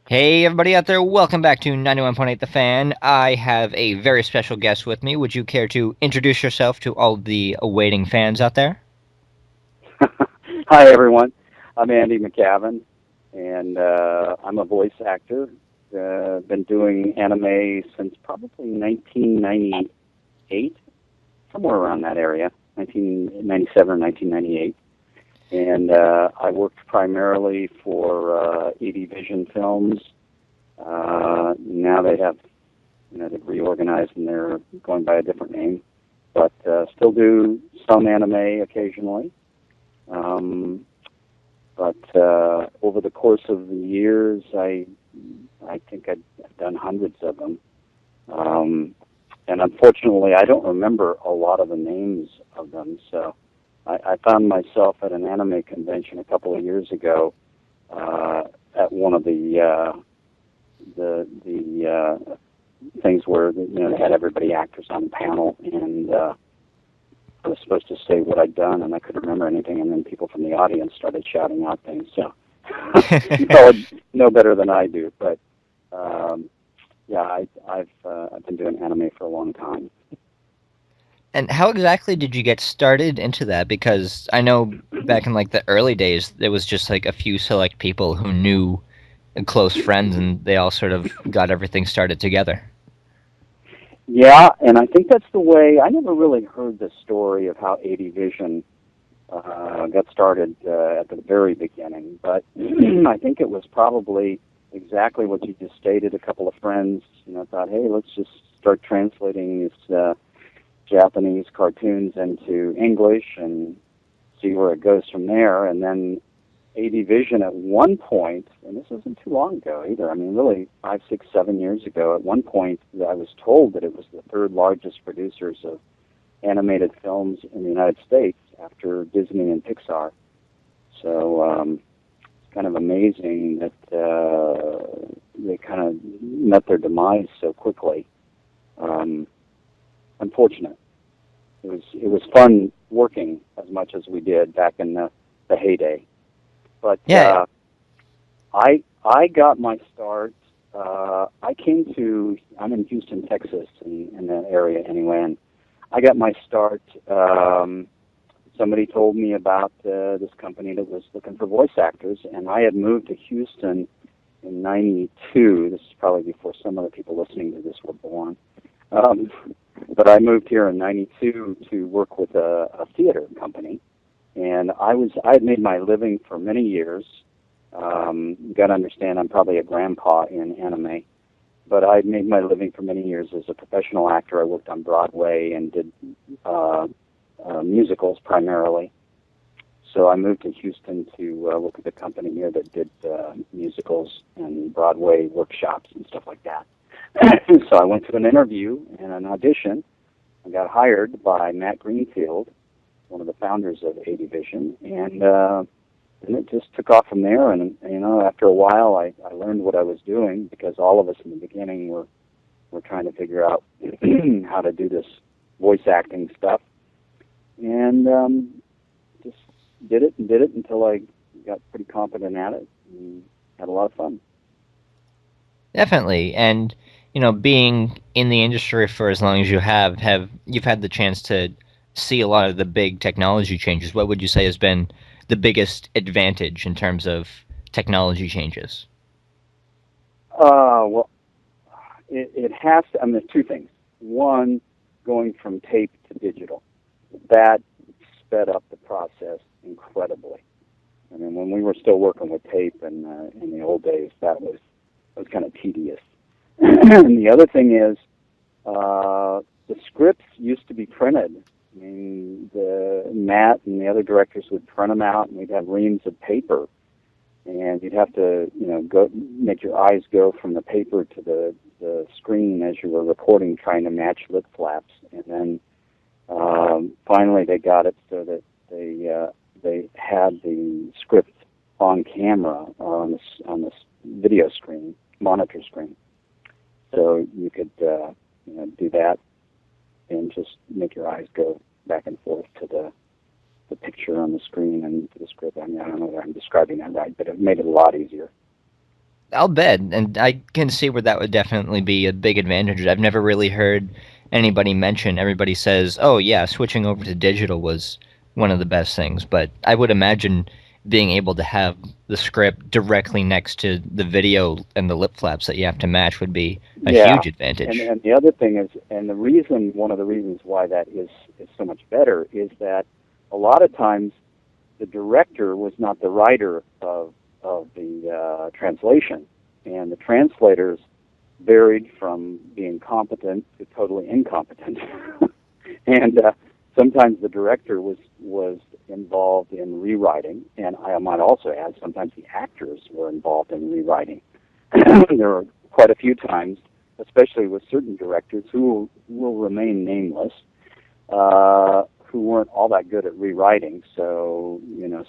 Hey, everybody out there, welcome back to 91.8 The Fan. I have a very special guest with me. Would you care to introduce yourself to all the awaiting fans out there? Hi, everyone. I'm Andy McAvin, and I'm a voice actor. Been doing anime since probably 1998, somewhere around that area, 1997 or 1998. And I worked primarily for 80 Vision Films. Now they have, they've reorganized and they're going by a different name, but still do some anime occasionally. Um, but over the course of the years, I think I've done hundreds of them. Um, and unfortunately, I don't remember a lot of the names of them. So I found myself at an anime convention a couple of years ago at one of the things where they had everybody actors on the panel, and I was supposed to say what I'd done, and I couldn't remember anything. And then people from the audience started shouting out things. So you probably know better than I do, but yeah, I've been doing anime for a long time. And how exactly did you get started into that? Because I know back in like the early days, there was just like a few select people who knew close friends, and they all sort of got everything started together. Yeah, and I think that's the way. I never really heard the story of how 80 Vision got started at the very beginning, but I think it was probably exactly what you just stated. A couple of friends, thought, hey, let's just start translating these Japanese cartoons into English and see where it goes from there. And then 80 Vision at one point, and this isn't too long ago either, I mean, really 5, 6, 7 years ago, at one point I was told that it was the third largest producers of animated films in the United States after Disney and Pixar. So it's kind of amazing that they kind of met their demise so quickly. Um, Unfortunate. It was fun working as much as we did back in the heyday. But Yeah, I got my start. I'm in Houston, Texas, in that area anyway, and I got my start. Somebody told me about this company that was looking for voice actors, and I had moved to Houston in '92. This is probably before some of the people listening to this were born. Um, but I moved here in '92 to work with a theater company, and I had made my living for many years. You got to understand, I'm probably a grandpa in anime, but I made my living for many years as a professional actor. I worked on Broadway and did musicals primarily. So I moved to Houston to work with a company here that did musicals and Broadway workshops and stuff like that. So I went to an interview and an audition. I got hired by Matt Greenfield, one of the founders of 80 Vision, and it just took off from there. And after a while, I learned what I was doing, because all of us in the beginning were trying to figure out how to do this voice acting stuff, and just did it and did it until I got pretty competent at it and had a lot of fun. definitely. And being in the industry for as long as you have you've had the chance to see a lot of the big technology changes. What would you say has been the biggest advantage in terms of technology changes? Well, it has to. I mean, there's two things. One, going from tape to digital, that sped up the process incredibly. I mean, when we were still working with tape in the old days, that was kind of tedious. And the other thing is, the scripts used to be printed. I mean, the Matt and the other directors would print them out, and we'd have reams of paper, and you'd have to, go make your eyes go from the paper to the screen as you were recording, trying to match lip flaps. And then finally, they got it so that they had the script on camera or on this video screen, monitor screen, so you could do that and just make your eyes go back and forth to the picture on the screen and to the script. I mean, I don't know whether I'm describing that right, but it made it a lot easier. I'll bet, and I can see where that would definitely be a big advantage. I've never really heard anybody mention. Everybody says, "Oh yeah, switching over to digital was one of the best things," but I would imagine being able to have the script directly next to the video and the lip flaps that you have to match would be a Yeah, huge advantage. and the other thing is, and the reason, one of the reasons why that is so much better is that a lot of times the director was not the writer of the translation, and the translators varied from being competent to totally incompetent, and sometimes the director was involved in rewriting, and I might also add sometimes the actors were involved in rewriting. There were quite a few times, especially with certain directors who will remain nameless, who weren't all that good at rewriting. So,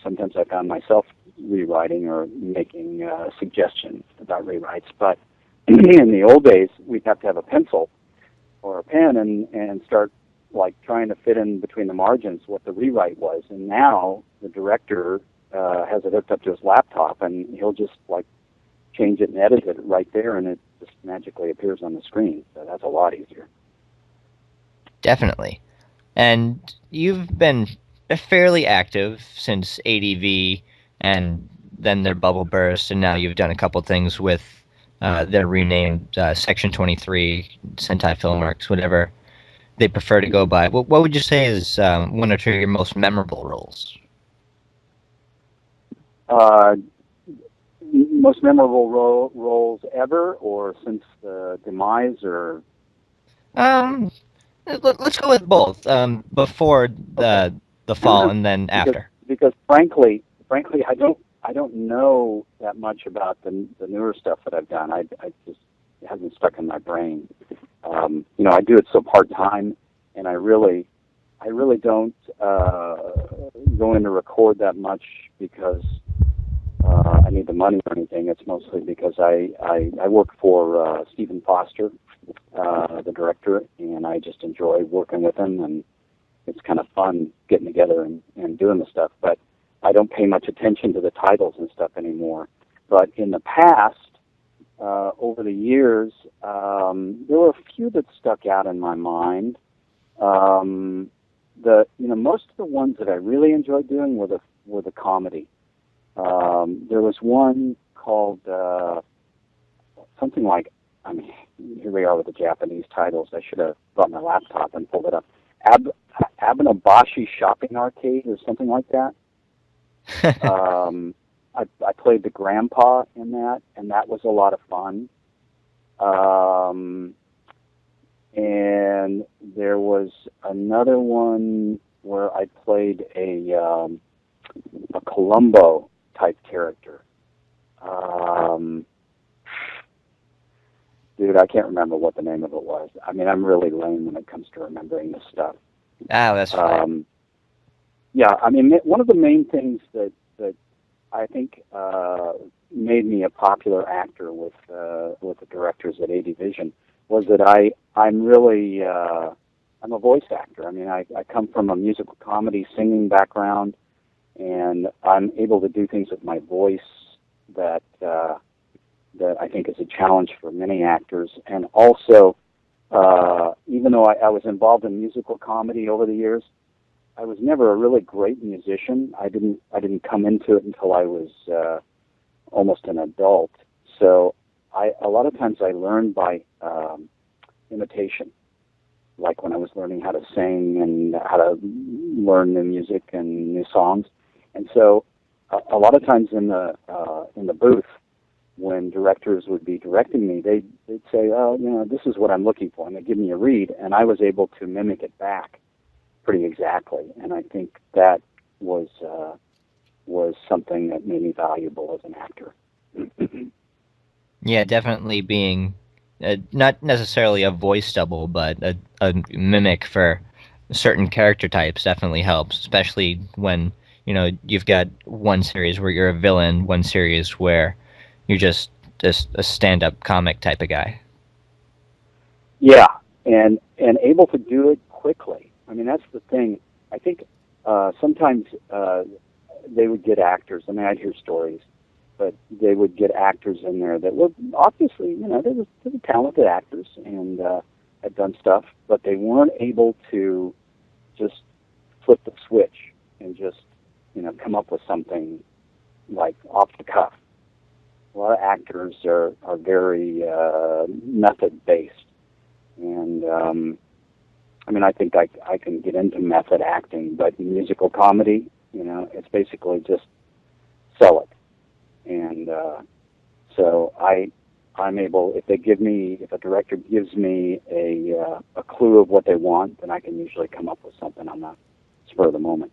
sometimes I found myself rewriting or making suggestions about rewrites. But in the old days, we'd have to have a pencil or a pen and start like trying to fit in between the margins what the rewrite was. And now the director has it hooked up to his laptop, and he'll just like change it and edit it right there, and it just magically appears on the screen. So that's a lot easier. Definitely. And you've been fairly active since ADV and then their bubble burst, and now you've done a couple things with their renamed Section 23, Sentai Filmworks, whatever they prefer to go by. What would you say is one or two of your most memorable roles? Uh, Most memorable roles ever, or since the demise, or Um, let's go with both. Before okay. the fall and then because after. because frankly, I don't know that much about the newer stuff that I've done. I just, it hasn't stuck in my brain. I do it so part time, and I really don't go in to record that much because I need the money or anything. It's mostly because I work for Stephen Foster, the director, and I just enjoy working with him, and it's kind of fun getting together and doing the stuff. But I don't pay much attention to the titles and stuff anymore. But in the past, over the years, there were a few that stuck out in my mind. Most of the ones that I really enjoyed doing were the comedy. There was one called something like, I mean, here we are with the Japanese titles. I should have brought my laptop and pulled it up. Abenobashi Shopping Arcade or something like that. I played the grandpa in that, and that was a lot of fun. And there was another one where I played a Columbo type character. Dude, I can't remember what the name of it was. I mean, I'm really lame when it comes to remembering this stuff. Ah, that's fine. Yeah, I mean, one of the main things that I think made me a popular actor with the directors at AD Vision was that I'm a voice actor. I mean, I come from a musical comedy singing background, and I'm able to do things with my voice that I think is a challenge for many actors. And also, even though I was involved in musical comedy over the years, I was never a really great musician. I didn't come into it until I was almost an adult. So a lot of times I learned by imitation, like when I was learning how to sing and how to learn new music and new songs. And so a lot of times in the booth, when directors would be directing me, they'd say, "Oh, this is what I'm looking for," and they'd give me a read, and I was able to mimic it back pretty exactly. And I think that was something that made me valuable as an actor. Yeah, definitely being not necessarily a voice double, but a mimic for certain character types definitely helps, especially when, you've got one series where you're a villain, one series where you're just a stand-up comic type of guy. Yeah, and able to do it quickly. I mean, that's the thing. I think sometimes they would get actors. I mean, I'd hear stories but they would get actors in there that were obviously, they were talented actors and had done stuff, but they weren't able to just flip the switch and just, come up with something like off the cuff. A lot of actors are very method based, and I think I can get into method acting, but in musical comedy, it's basically just sell it. And so I'm able, if a director gives me a clue of what they want, then I can usually come up with something on the spur of the moment.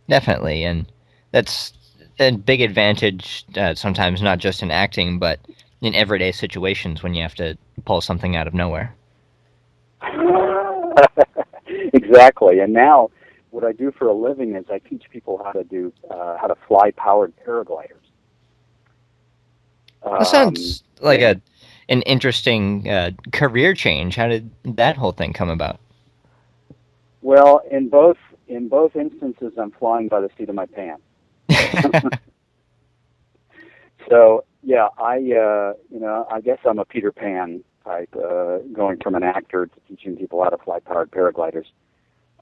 Definitely, and that's a big advantage sometimes, not just in acting, but in everyday situations when you have to pull something out of nowhere. Exactly. And now, what I do for a living is I teach people how to fly powered paragliders. That sounds like And an interesting career change. How did that whole thing come about? well, in both instances, I'm flying by the seat of my pants. So yeah, I guess I'm a Peter Pan type, going from an actor to teaching people how to fly powered paragliders.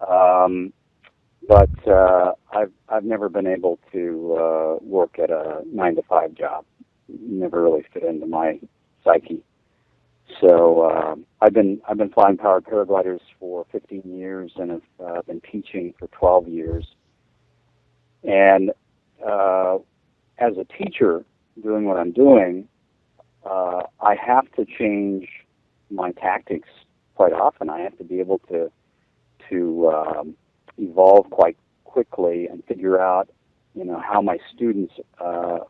Um, but I've never been able to work at a 9 to 5 job. Never really fit into my psyche. So I've been flying powered paragliders for 15 years and have been teaching for 12 years. And as a teacher, doing what I'm doing, I have to change my tactics quite often. I have to be able to evolve quite quickly and figure out, how my students are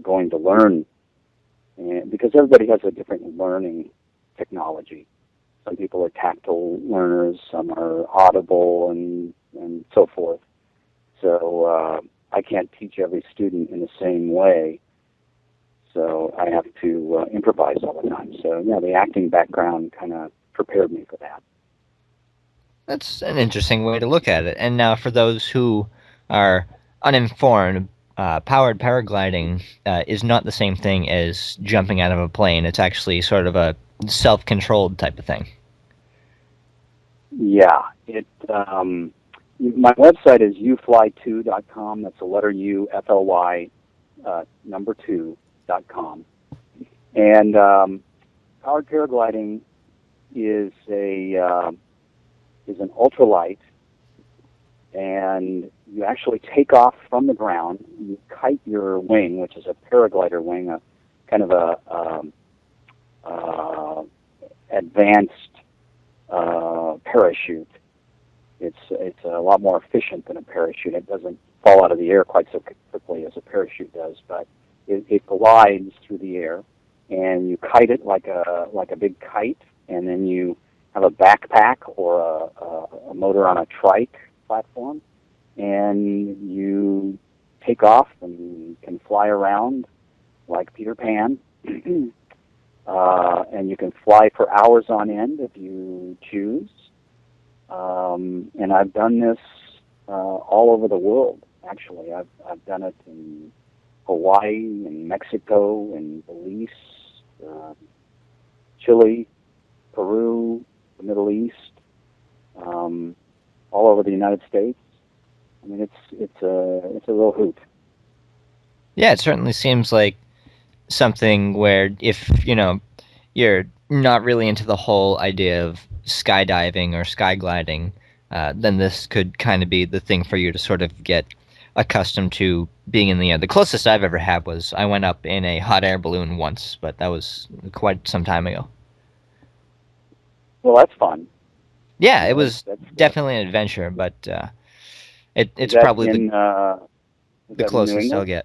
going to learn, and because everybody has a different learning technology. Some people are tactile learners, some are audible, and so forth. So I can't teach every student in the same way. So I have to improvise all the time. So yeah, the acting background kind of prepared me for that. That's an interesting way to look at it. And now, for those who are uninformed, powered paragliding is not the same thing as jumping out of a plane. It's actually sort of a self-controlled type of thing. Yeah, my website is ufly2.com. That's the letter U, FLY, number 2.com. And powered paragliding is is an ultralight, and you actually take off from the ground. You kite your wing, which is a paraglider wing, a kind of advanced parachute. It's a lot more efficient than a parachute. It doesn't fall out of the air quite so quickly as a parachute does, but it glides through the air, and you kite it like a big kite, and then you have a backpack or a motor on a trike platform, and you take off and can fly around like Peter Pan. And you can fly for hours on end if you choose. And I've done this all over the world. Actually, I've done it in Hawaii, and Mexico, and Belize, Chile, Peru, the Middle East, all over the United States. I mean, it's a real hoot. Yeah, it certainly seems like something where if, you're not really into the whole idea of skydiving or skygliding, then this could kind of be the thing for you to sort of get accustomed to being in the air. The closest I've ever had was I went up in a hot air balloon once, but that was quite some time ago. Well, that's fun. Yeah, You it know, was definitely an adventure, but is it's that probably is the that in New closest I'll England? get.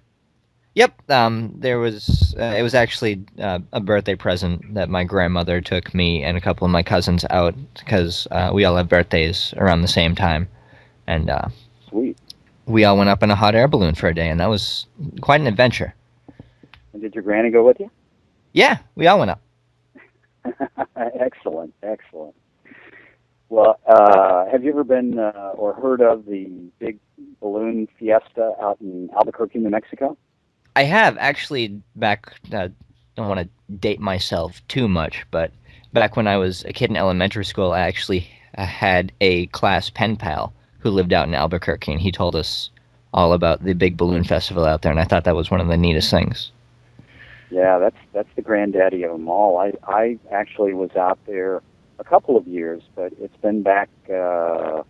Yep. There was it was actually a birthday present that my grandmother took me and a couple of my cousins out because we all have birthdays around the same time, and Sweet. we all went up in a hot air balloon for a day, and that was quite an adventure. And did your granny go with you? Yeah, we all went up. Excellent, excellent. Well, have you ever been or heard of the big balloon fiesta out in Albuquerque, New Mexico? I have actually back. Don't want to date myself too much, but back when I was a kid in elementary school, I actually had a class pen pal who lived out in Albuquerque, and he told us all about the big balloon festival out there, and I thought that was one of the neatest things. Yeah, that's the granddaddy of them all. I actually was out there a couple of years, but it's been back a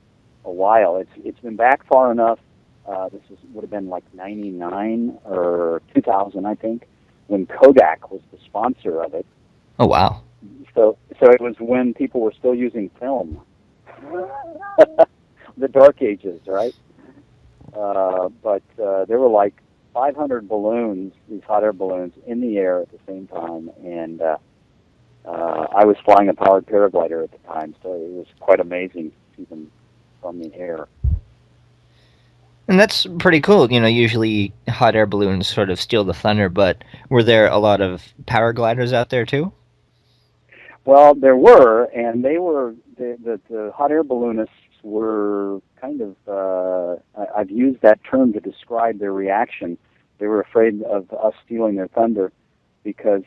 while. It's been back far enough. Would have been like '99 or 2000, I think, when Kodak was the sponsor of it. Oh wow! So it was when people were still using film, the dark ages, right? But there were like 500 balloons, these hot air balloons, in the air at the same time, and I was flying a powered paraglider at the time, so it was quite amazing to see them from the air. And that's pretty cool. You know, usually hot air balloons sort of steal the thunder, but were there a lot of paragliders out there too? Well, there were, and they were the hot air balloonists were kind of. I've used that term to describe their reaction. They were afraid of us stealing their thunder because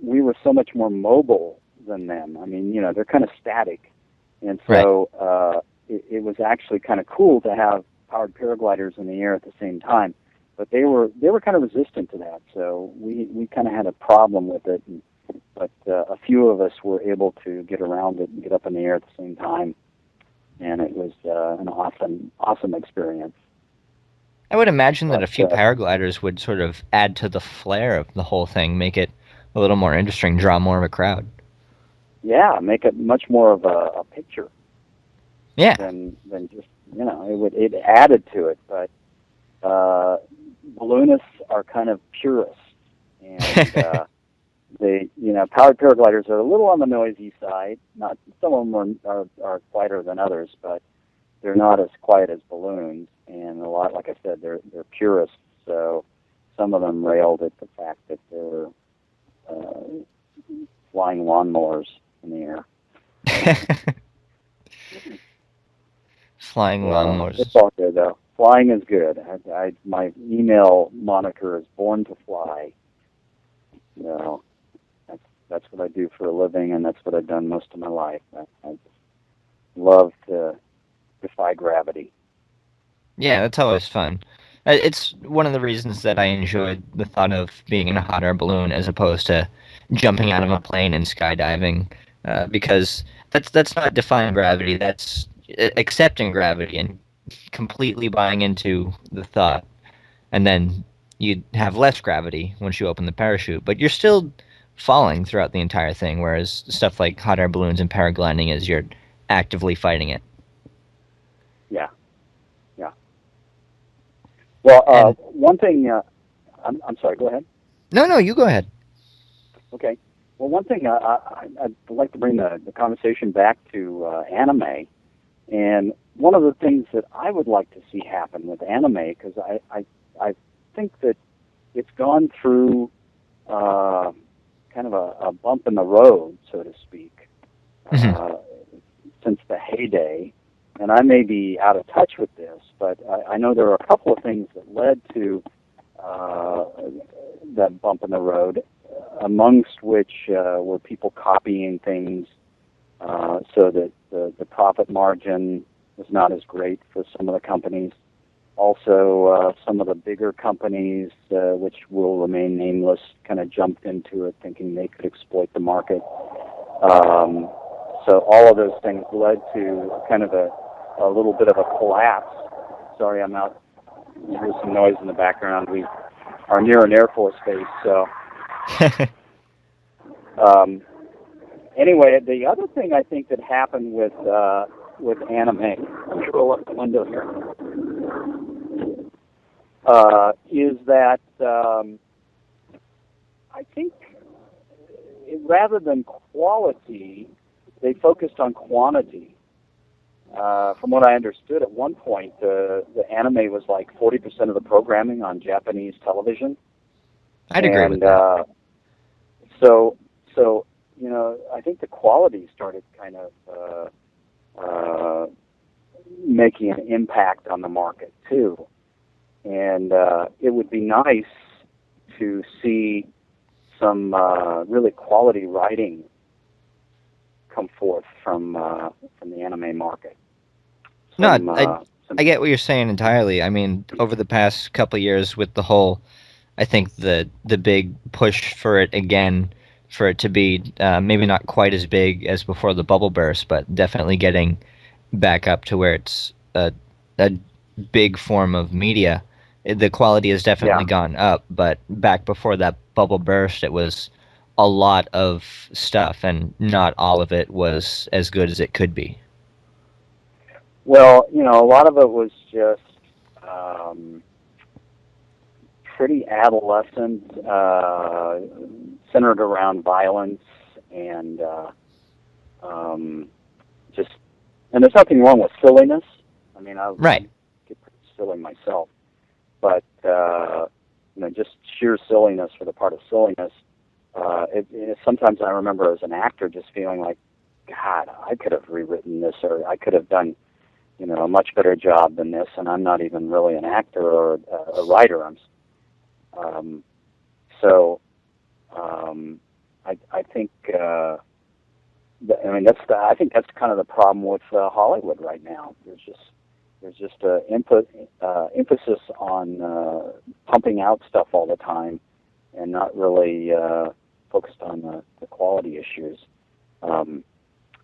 we were so much more mobile than them. I mean, they're kind of static, and Right. so it was actually kind of cool to have powered paragliders in the air at the same time. But they were kind of resistant to that, so we kind of had a problem with it. But a few of us were able to get around it and get up in the air at the same time, and it was an awesome experience. I would imagine that But a few paragliders would sort of add to the flair of the whole thing, make it a little more interesting, draw more of a crowd. yeah, make it much more of a picture Yeah. than just it added to it. But balloonists are kind of purists, and powered paragliders are a little on the noisy side. Not some of them are quieter than others, but they're not as quiet as balloons. And a lot, like I said, they're purists. So some of them railed at the fact that they're flying lawnmowers in the air. Flying It's lawnmowers. all good though. Flying is good. My email moniker is "Born to Fly." So that's what I do for a living, and that's what I've done most of my life. I just love to defy gravity. Yeah, that's always fun. It's one of the reasons that I enjoyed the thought of being in a hot air balloon as opposed to jumping out of a plane and skydiving, because that's not defying gravity. That's accepting gravity and completely buying into the thought, and then you have less gravity once you open the parachute, but you're still falling throughout the entire thing. Whereas stuff like hot air balloons and paragliding is you're actively fighting it. Yeah, yeah. Well, And one thing. I'm sorry. Go ahead. no, no, you go ahead. Okay. Well, one thing I'd like to bring the conversation back to anime, and one of the things that I would like to see happen with anime, because I think that it's gone through kind of a bump in the road, so to speak, Mhm. uh, since the heyday. And I may be out of touch with this, but I know there are a couple of things that led to uh, that bump in the road, amongst which were people copying things so that the profit margin was not as great for some of the companies. Also, some of the bigger companies, which will remain nameless, kind of jumped into it thinking they could exploit the market. Um, so all of those things led to kind of a little bit of a collapse. Sorry, I'm out. There's some noise in the background. We are near an Air Force base, so um, anyway, the other thing I think that happened with anime, let me roll up the window here, is that I think rather than quality, they focused on quantity. From what I understood, at one point, the anime was like 40% of the programming on Japanese television, I'd agree with and that. so I think the quality started kind of making an impact on the market too. and it would be nice to see some really quality writing come forth from the anime market. No, Some, I get what you're saying entirely. I mean, over the past couple of years with the whole, I think the big push for it again, for it to be maybe not quite as big as before the bubble burst, but definitely getting back up to where it's a big form of media. The quality has yeah. definitely gone up, but back before that bubble burst, it was a lot of stuff, and not all of it was as good as it could be. Well, a lot of it was just um, pretty adolescent, centered around violence and um, just. And there's nothing wrong with silliness. I mean, I Right. get pretty silly myself, but just sheer silliness for the part of silliness. Sometimes I remember as an actor just feeling like, God, I could have rewritten this, or I could have done, a much better job than this, and I'm not even really an actor or a writer. Um, so I think I think that's kind of the problem with Hollywood right now. There's just emphasis on pumping out stuff all the time, and not really focused on the quality issues. Um,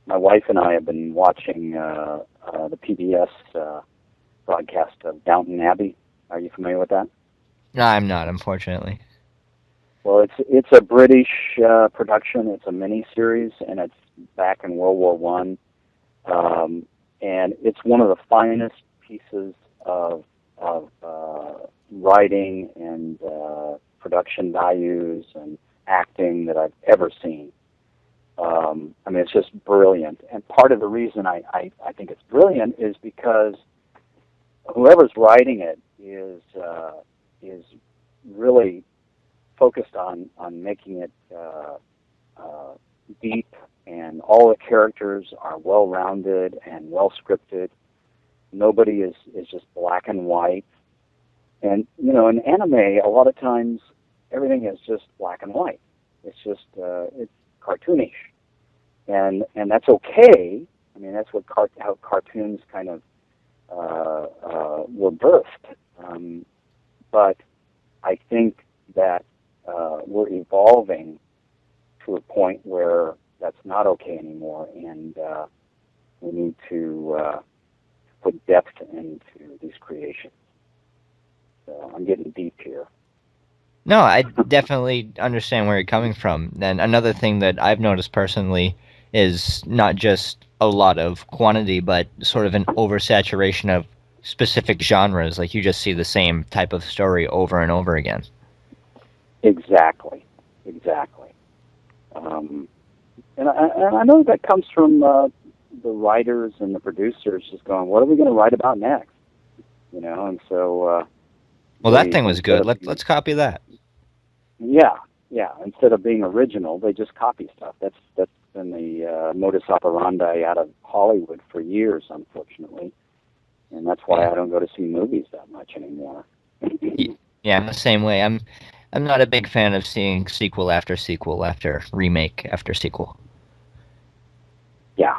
my wife and I have been watching the PBS broadcast of Downton Abbey. Are you familiar with that? No, I'm not, unfortunately. Well, it's a British production. It's a mini series, and it's back in World War One. And it's one of the finest pieces of writing and production values and acting that I've ever seen. I mean, it's just brilliant. And part of the reason I think it's brilliant is because whoever's writing it is really focused on making it deep, and all the characters are well rounded and well scripted. Nobody is just black and white. And in anime, a lot of times everything is just black and white. It's just it's cartoonish, and that's okay. I mean, that's what how cartoons kind of were birthed. But I think that we're evolving to a point where that's not okay anymore, and we need to put depth into these creations. So I'm getting deep here. No, I definitely understand where you're coming from. And another thing that I've noticed personally is not just a lot of quantity, but sort of an oversaturation of specific genres. Like you just see the same type of story over and over again. Exactly, exactly. Um, and I know that comes from the writers and the producers just going, "What are we going to write about next?" And so Well, that they thing was instead good. of Let's copy that. yeah, yeah, instead of being original, they just copy stuff. That's been the modus operandi out of Hollywood for years, unfortunately, and that's why Yeah. I don't go to see movies that much anymore. Yeah, I'm the same way. I'm not a big fan of seeing sequel after sequel after remake after sequel. Yeah,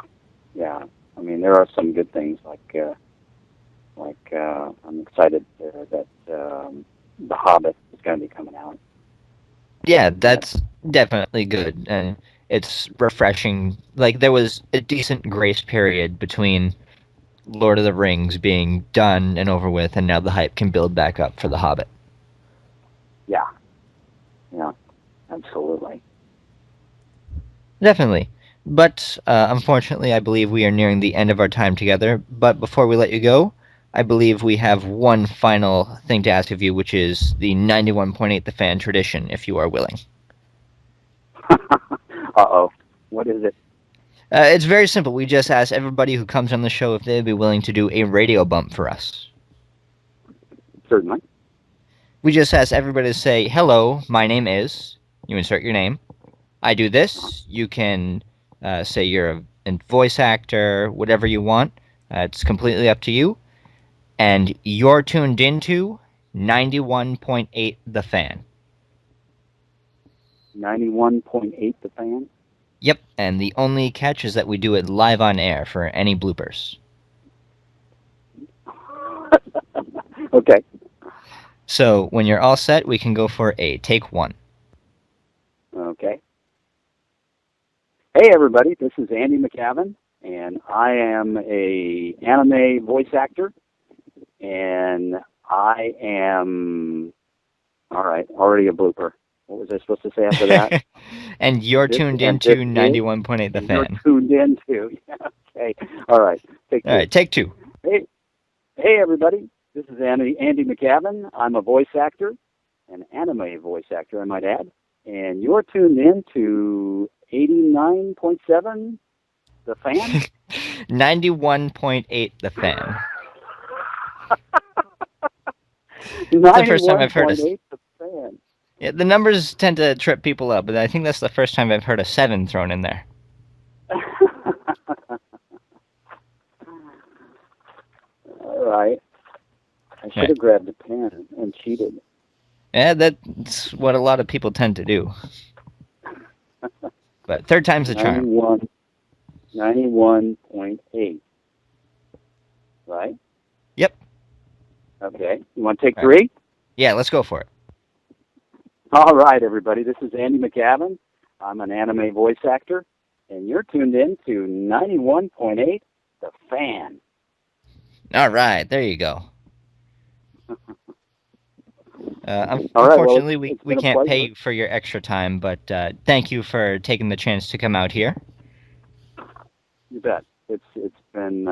yeah. I mean, there are some good things I'm excited that The Hobbit is going to be coming out. Yeah, That that's definitely good, and it's refreshing. Like there was a decent grace period between Lord of the Rings being done and over with, and now the hype can build back up for The Hobbit. yeah, yeah, absolutely. Definitely. But unfortunately, I believe we are nearing the end of our time together. But before we let you go, I believe we have one final thing to ask of you, which is the 91.8 The Fan tradition, if you are willing. Uh-oh, what is it? It's very simple. We just ask everybody who comes on the show if they'd be willing to do a radio bump for us. Certainly. We just ask everybody to say, "Hello, my name is." You insert your name. I do this. You can say you're a voice actor, whatever you want. It's completely up to you. And you're tuned into 91.8 The Fan. 91.8 The Fan? Yep, and the only catch is that we do it live on air for any bloopers. Okay. So when you're all set, we can go for a take one. Okay. Hey, everybody, this is Andy McAvin, and I am a anime voice actor, and I am, all right, already a blooper. What was I supposed to say after that? And you're tuned into 91.8 The Fan. You're tuned into. Okay. All right. Take two. All right, take two. Hey, everybody. This is Andy McAvin. I'm a voice actor, an anime voice actor, I might add. And you're tuned in to 89.7 The Fan? 91.8 The Fan. That's the first time I've heard The Fan. Yeah, the numbers tend to trip people up, but I think that's the first time I've heard a 7 thrown in there. All right. I should have grabbed a pen and cheated. Yeah, that's what a lot of people tend to do. But third time's the charm. 91.8. Right? Yep. Okay. You want to take three? Yeah, let's go for it. All right, everybody. This is Andy McAvin. I'm an anime voice actor, and you're tuned in to 91.8 The Fan. All right, there you go. Unfortunately, we can't pay you for your extra time, but thank you for taking the chance to come out here. You bet. It's been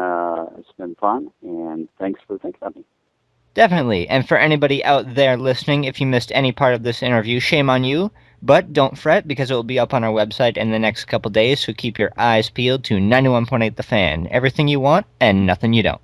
fun, and thanks for thinking of me. Definitely. And for anybody out there listening, if you missed any part of this interview, shame on you. But don't fret, because it will be up on our website in the next couple days, so keep your eyes peeled to 91.8 The Fan. Everything you want and nothing you don't.